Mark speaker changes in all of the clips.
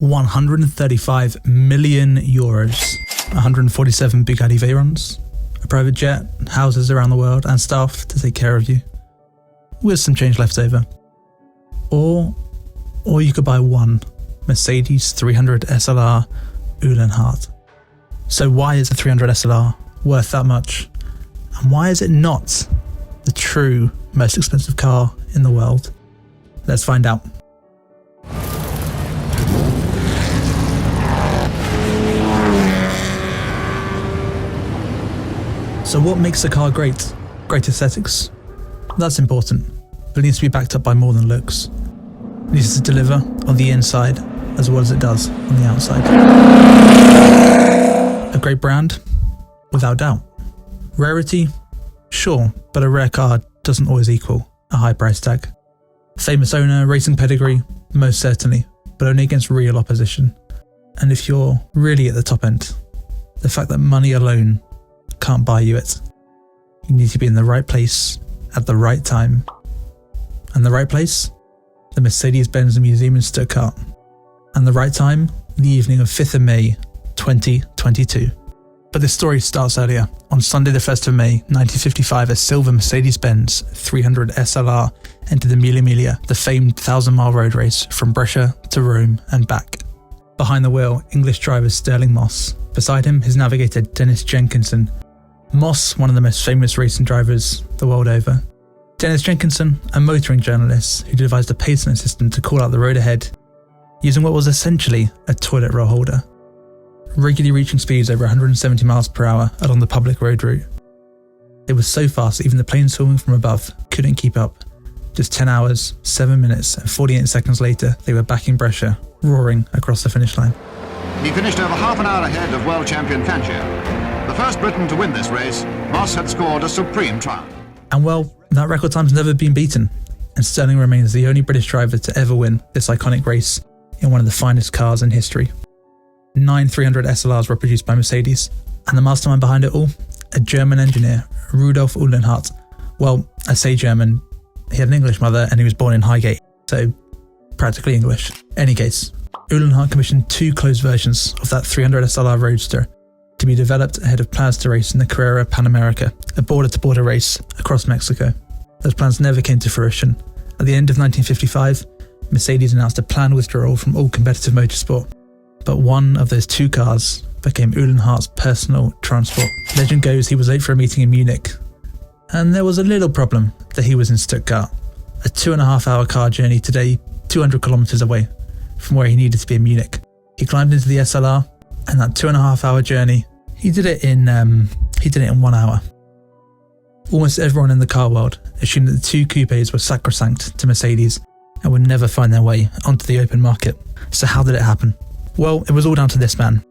Speaker 1: 135 million euros. 147 Bugatti Veyrons, a private jet, houses around the world, and staff to take care of you, with some change left over. Or you could buy one Mercedes 300 SLR Uhlenhaut. So why is the 300 SLR worth that much? And why is it not the true most expensive car in the world? Let's find out. So what makes a car great? Great aesthetics? That's important, but it needs to be backed up by more than looks. It needs to deliver on the inside as well as it does on the outside. A great brand? Without doubt. Rarity? Sure, but a rare car doesn't always equal a high price tag. Famous owner, racing pedigree? Most certainly, but only against real opposition. And if you're really at the top end, the fact that money alone can't buy you it. You need to be in the right place at the right time. And the right place? The Mercedes-Benz Museum in Stuttgart. And the right time? The evening of 5th of May, 2022. But this story starts earlier. On Sunday the 1st of May, 1955, a silver Mercedes-Benz 300 SLR entered the Mille Miglia, the famed 1,000-mile road race from Brescia to Rome and back. Behind the wheel, English driver Sterling Moss. Beside him, his navigator Dennis Jenkinson. Moss, one of the most famous racing drivers the world over. Dennis Jenkinson, a motoring journalist who devised a pacing system to call out the road ahead, using what was essentially a toilet roll holder, regularly reaching speeds over 170 miles per hour along the public road route. It was so fast that even the planes filming from above couldn't keep up. Just 10 hours, 7 minutes and 48 seconds later, they were back in Brescia, roaring across the finish line.
Speaker 2: He finished over half an hour ahead of world champion Fangio. The first Briton to win this race, Moss had scored a supreme triumph.
Speaker 1: And well, that record time's never been beaten, and Sterling remains the only British driver to ever win this iconic race in one of the finest cars in history. 9 300 SLRs were produced by Mercedes, and the mastermind behind it all, a German engineer, Rudolf Uhlenhaut. Well, I say German, he had an English mother and he was born in Highgate, so practically English. Any case, Uhlenhaut commissioned 2 closed versions of that 300 SLR Roadster to be developed ahead of plans to race in the Carrera Pan America, a border-to-border race across Mexico. Those plans never came to fruition. At the end of 1955, Mercedes announced a planned withdrawal from all competitive motorsport. But one of those 2 cars became Uhlenhaut's personal transport. Legend goes he was late for a meeting in Munich, and there was a little problem that he was in Stuttgart, a 2.5-hour car journey today, 200 kilometers away from where he needed to be in Munich. He climbed into the SLR, and that 2.5-hour journey, he did it in 1 hour. Almost everyone in the car world assumed that the 2 coupes were sacrosanct to Mercedes and would never find their way onto the open market. So how did it happen? Well, it was all down to this man,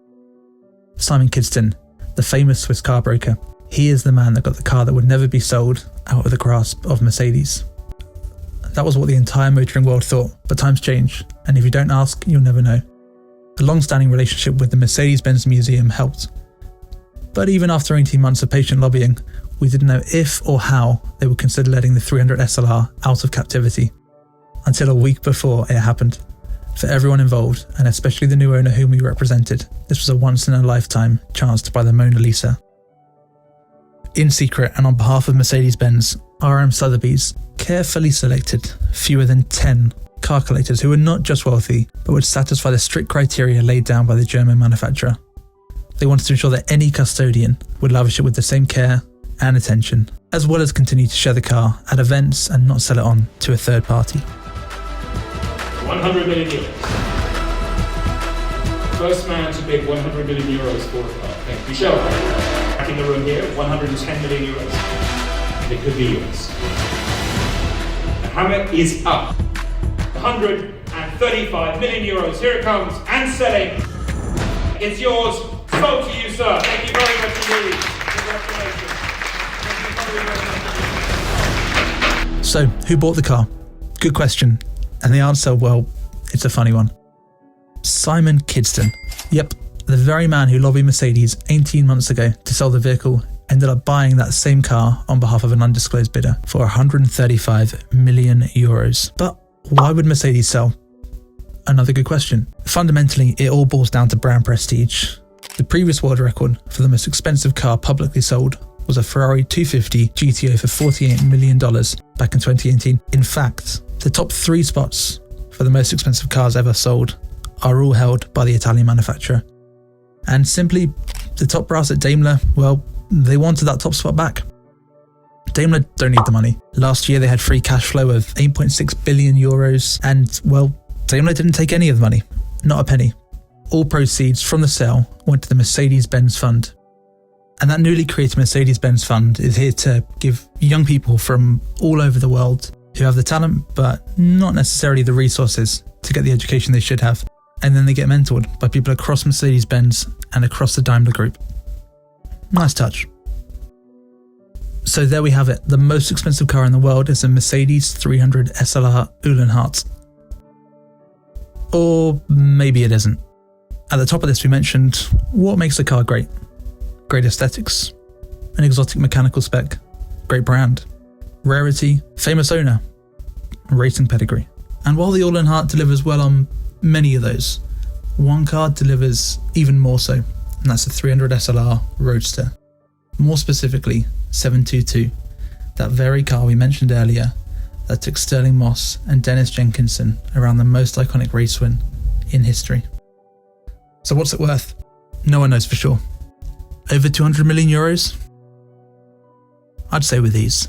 Speaker 1: Simon Kidston, the famous Swiss car broker. He is the man that got the car that would never be sold out of the grasp of Mercedes. That was what the entire motoring world thought, but times change, and if you don't ask, you'll never know. A long-standing relationship with the Mercedes-Benz Museum helped. But even after 18 months of patient lobbying, we didn't know if or how they would consider letting the 300 SLR out of captivity, until a week before it happened. For everyone involved, and especially the new owner whom we represented, this was a once-in-a-lifetime chance to buy the Mona Lisa. In secret and on behalf of Mercedes-Benz, RM Sotheby's carefully selected fewer than 10 car collectors who were not just wealthy, but would satisfy the strict criteria laid down by the German manufacturer. They wanted to ensure that any custodian would lavish it with the same care and attention, as well as continue to share the car at events and not sell it on to a third party.
Speaker 3: 100 million euros. First man to bid 100 million euros for a car. Thank you. Michelle, back in the room here, 110 million euros. And it could be yours. The hammer is up. 135 million euros. Here it comes, and selling. It's yours. Sold to you, sir. Thank you very much indeed. Congratulations. Thank you very much.
Speaker 1: So, who bought the car? Good question. And the answer, well, it's a funny one. Simon Kidston. Yep, the very man who lobbied Mercedes 18 months ago to sell the vehicle ended up buying that same car on behalf of an undisclosed bidder for 135 million euros. But why would Mercedes sell Another good question. Fundamentally, it all boils down to brand prestige. The previous world record for the most expensive car publicly sold was a Ferrari 250 GTO for $48 million back in 2018. In fact, the top 3 spots for the most expensive cars ever sold are all held by the Italian manufacturer. And simply, the top brass at Daimler, well, they wanted that top spot back. Daimler don't need the money. Last year they had free cash flow of 8.6 billion euros, and well, Daimler didn't take any of the money, not a penny. All proceeds from the sale went to the Mercedes-Benz fund. And that newly created Mercedes-Benz fund is here to give young people from all over the world who have the talent but not necessarily the resources to get the education they should have. And then they get mentored by people across Mercedes-Benz and across the Daimler Group. Nice touch. So there we have it. The most expensive car in the world is a Mercedes 300 SLR Uhlenhaut. Or maybe it isn't. At the top of this we mentioned what makes a car great. Great aesthetics, an exotic mechanical spec, great brand, rarity, famous owner, racing pedigree. And while the Uhlenhaut delivers well on many of those, one car delivers even more so, and that's the 300 SLR Roadster. More specifically, 722, that very car we mentioned earlier that took Sterling Moss and Dennis Jenkinson around the most iconic race win in history. So what's it worth? No one knows for sure. Over 200 million euros? I'd say with ease.